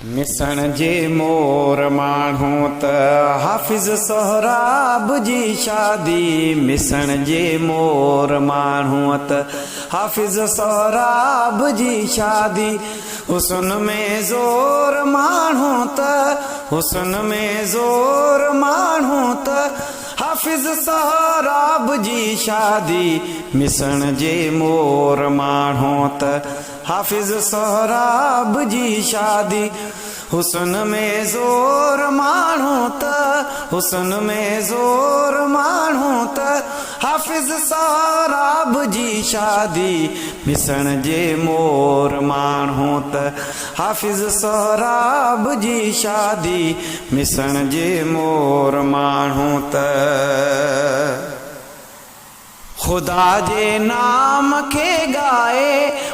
मिसण जे मोर माण्हू त हाफ़िज़ सोहराब जी शादी। मिसण जे मोर माण्हू त हाफ़िज़ सोहराब जी शादी। हुस्न में ज़ोर माण्हू त हुस्न में ज़ोर माण्हू त हाफ़िज़ सोहराब जी शादी। मिसण जे मोर माण्हू त हाफ़िज़ सोहराब जी शादी। हुस्न में ज़ोर माण्हू त हुस्न में ज़ोर माण्हू त हाफ़िज़ सोहराब जी शादी। मिसण जे मोर माण्हू त हाफ़िज़ सोहराब जी शादी। मिसण जे मोर माण्हू त खुदा जे नाम खे गाए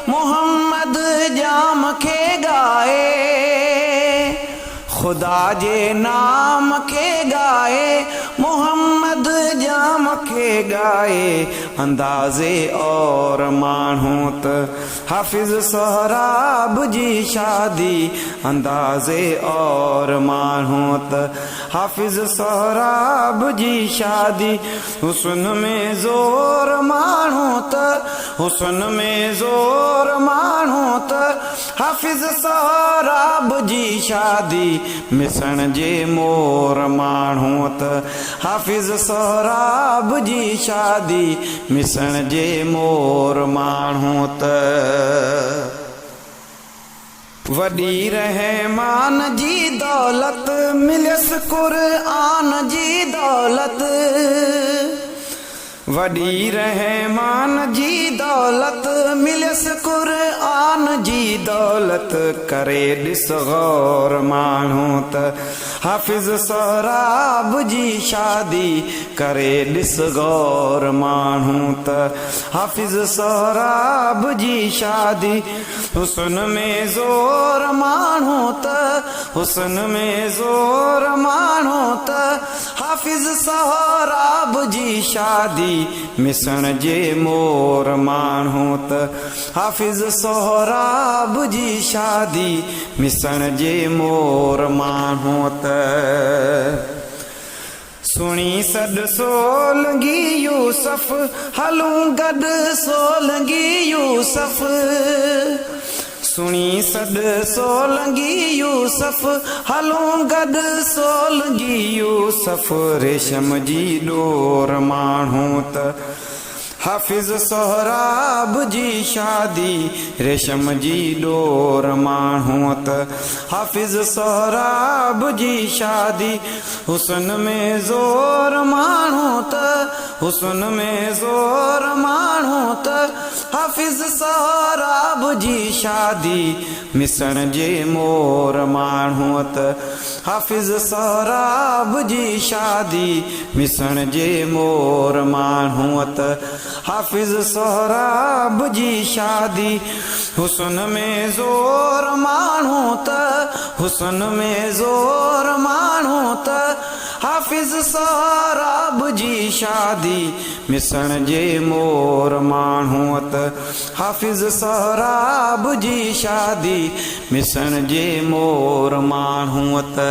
मोहम्मद जाम खे गाए। खुदा जे नाम खे गाए मोहम्मद जाम खे गाए। अंदाज़े और माण्हू त हाफ़िज़ सोहराब जी शादी। अंदाज़े और माण्हू त हाफ़िज़ सोहराब जी शादी। हुस्न में ज़ोर माण्हू त हुस्न में ज़ोर माण्हू त हाफ़िज़ सोहराब जी शादी। मिसण जे मोर माण्हू त हाफ़िज़ सोहराब जी शादी। मिसण जे मोर माण्हू त वॾी रहमान जी दौलत मिलियसि क़ुरआन जी दौलत। वॾी रहमान जी दौलत मिलियसि क़ुरआन जी दौलत। करे ॾिस गौर माण्हू त हाफ़िज़ सोहराब जी शादी। करे ॾिस गौर माण्हू त हाफ़िज़ सोहराब जी शादी। हुस्न में ज़ोर माण्हू त हुस्न में ज़ोर माण्हू त हाफ़िज़ सोहराब जी शादी। मिसण जे मोर माण्हू त हाफ़िज़ सोहराब जी शादी। मिसण जे मोर माण्हू त सुणी सॾ सोलंगी यूसुफ हलूं गॾु सोलंगी यूसुफ। सुणी सॾ सोलंगी यूसुफ हलूं गॾु सोलंगी यूसुफ। रेशम जी डोर माण्हू त हाफ़िज़ सोहराब जी शादी। रेशम जी डोर माण्हू त हाफ़िज़ सोहराब जी शादी। हुस्न में ज़ोर माण्हू त हुस्न में ज़ोर माण्हू त हाफ़िज़ सोहराब जी शादी। मिसण जे मोर माण्हू त हाफ़िज़ सोहराब जी शादी। मिसण जे मोर माण्हू त हाफ़िज़ सोहराब जी शादी। हुस्न में ज़ोर माण्हू त हुस्न में ज़ोर माण्हू त हाफ़िज़ सोहराब जी शादी। मिसण जे मोर माण्हू त हाफ़िज़ सोहराब जी शादी। मिसण जे मोर माण्हू त